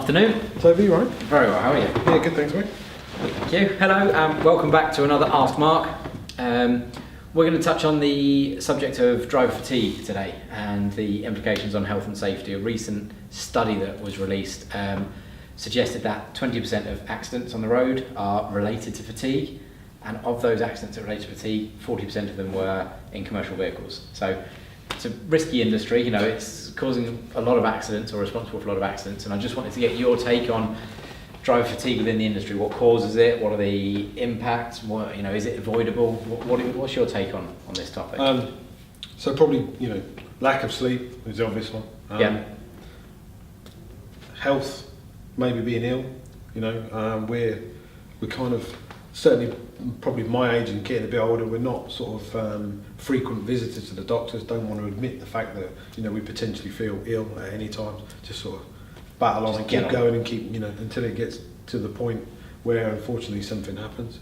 Afternoon. Toby, you right? Very well, how are you? Yeah, good, thanks, mate. Thank you. Hello, welcome back to another Ask Mark. We're going to touch on the subject of driver fatigue today and the implications on health and safety. A recent study that was released suggested that 20% of accidents on the road are related to fatigue, and of those accidents that relate to fatigue, 40% of them were in commercial vehicles. So it's a risky industry, you know, it's causing a lot of accidents or responsible for a lot of accidents, and I just wanted to get your take on driver fatigue within the industry. What causes it? What are the impacts? What, you know, is it avoidable? What's your take on this topic? So probably, lack of sleep is the obvious one. Yeah. Health, maybe being ill. We're kind of, certainly probably my age and getting a bit older, we're not sort of frequent visitors to the doctors. Don't want to admit the fact that we potentially feel ill at any time. Just sort of battle on and keep going and keep until it gets to the point where unfortunately something happens.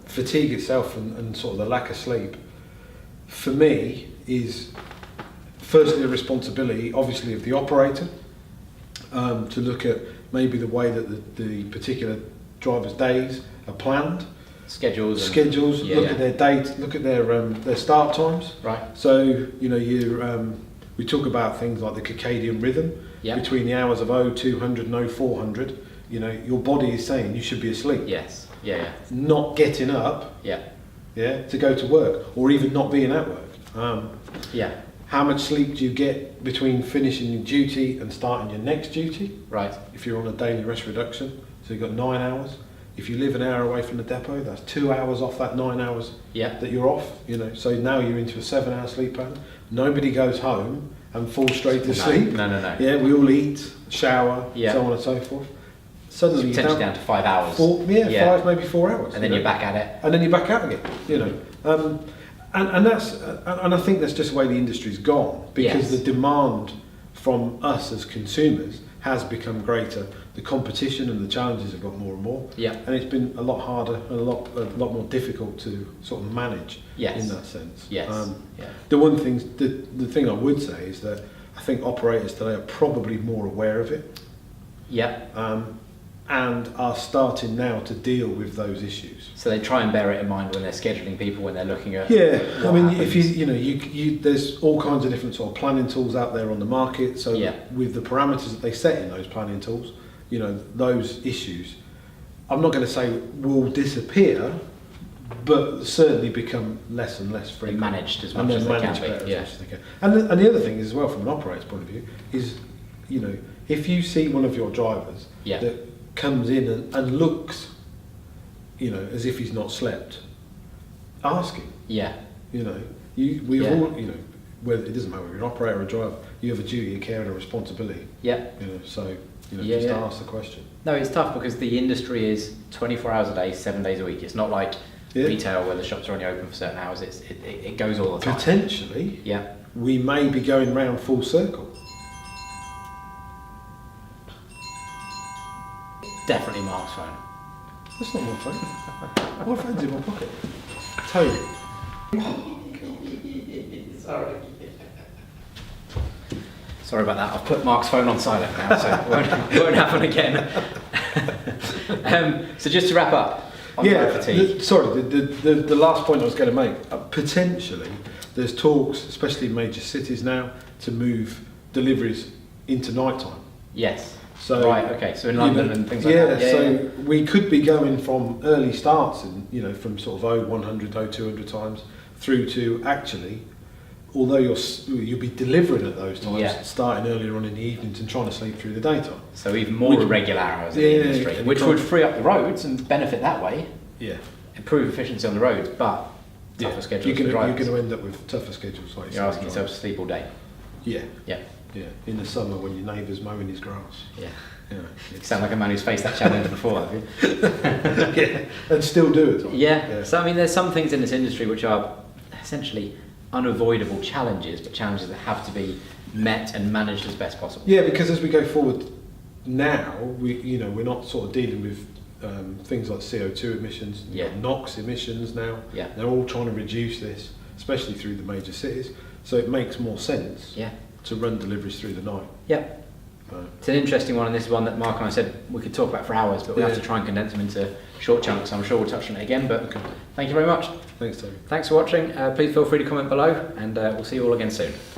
Fatigue itself and sort of the lack of sleep for me is firstly the responsibility obviously of the operator to look at maybe the way that the particular driver's days are planned, schedules, look at their dates, look at their start times. Right. So we talk about things like the circadian rhythm. Yep. Between the hours of 0200 and 0400, your body is saying you should be asleep. Yes. Yeah. Not getting up. Yeah. Yeah. To go to work, or even not being at work. Yeah. How much sleep do you get between finishing your duty and starting your next duty? Right. If you're on a daily rest reduction, so you've got 9 hours. If you live an hour away from the depot, that's 2 hours off that 9 hours that you're off. So now you're into a 7-hour sleep pattern. Nobody goes home and fall straight to sleep. No. Yeah, we all eat, shower, so on and so forth. Suddenly you're potentially down to 5 hours. 5, maybe 4 hours. And then you're back at it. And then you're back out again. And I think that's just the way the industry's gone, because the demand from us as consumers has become greater. The competition and the challenges have got more and more. Yeah. And it's been a lot harder and a lot more difficult to sort of manage in that sense. Yes. The thing I would say is that I think operators today are probably more aware of it. Yeah. And are starting now to deal with those issues. So they try and bear it in mind when they're scheduling people, when they're looking at. Yeah, I mean, happens. If you there's all kinds of different sort of planning tools out there on the market. So with the parameters that they set in those planning tools, those issues, I'm not going to say will disappear, but certainly become less and less frequent. Managed as much as they can be. Yeah. And the other thing is, as well, from an operator's point of view, is if you see one of your drivers that comes in and looks, as if he's not slept, ask him. Yeah. All, whether it doesn't matter whether you're an operator or a driver, you have a duty, a care, and a responsibility. Yeah. Just ask the question. No, it's tough because the industry is 24 hours a day, 7 days a week. It's not like retail where the shops are only open for certain hours. It goes all the time. Potentially. Yeah. We may be going round full circle. Definitely Mark's phone. That's not my phone. My phone's in my pocket. Toby. Sorry about that. I've put Mark's phone on silent now, so it won't happen again. So just to wrap up on fatigue. The last point I was going to make. Potentially, there's talks, especially in major cities now, to move deliveries into night time. Yes. So, right, okay, so in London and things like that. So we could be going from early starts and from sort of 0100, 0200 times through to actually, although you'll be delivering at those times, starting earlier on in the evenings and trying to sleep through the daytime. So even more irregular hours in the industry, which would free up the roads and benefit that way. Yeah. Improve efficiency on the roads, but tougher schedules for drivers. You're going to end up with tougher schedules. Like you're asking yourself to sleep all day. Yeah. Yeah. Yeah, in the summer when your neighbour's mowing his grass. Yeah. You sound like a man who's faced that challenge before, have you? Yeah, and still do it. Yeah. So I mean, there's some things in this industry which are essentially unavoidable challenges, but challenges that have to be met and managed as best possible. Yeah, because as we go forward now, we're not sort of dealing with things like CO2 emissions, NOx emissions now. Yeah. They're all trying to reduce this, especially through the major cities. So it makes more sense to run deliveries through the night. Yep. It's an interesting one, and this is one that Mark and I said we could talk about for hours, but we have Yeah. to try and condense them into short chunks. I'm sure we'll touch on it again, but Okay. thank you very much. Thanks, Toby. Thanks for watching. Please feel free to comment below, and we'll see you all again soon.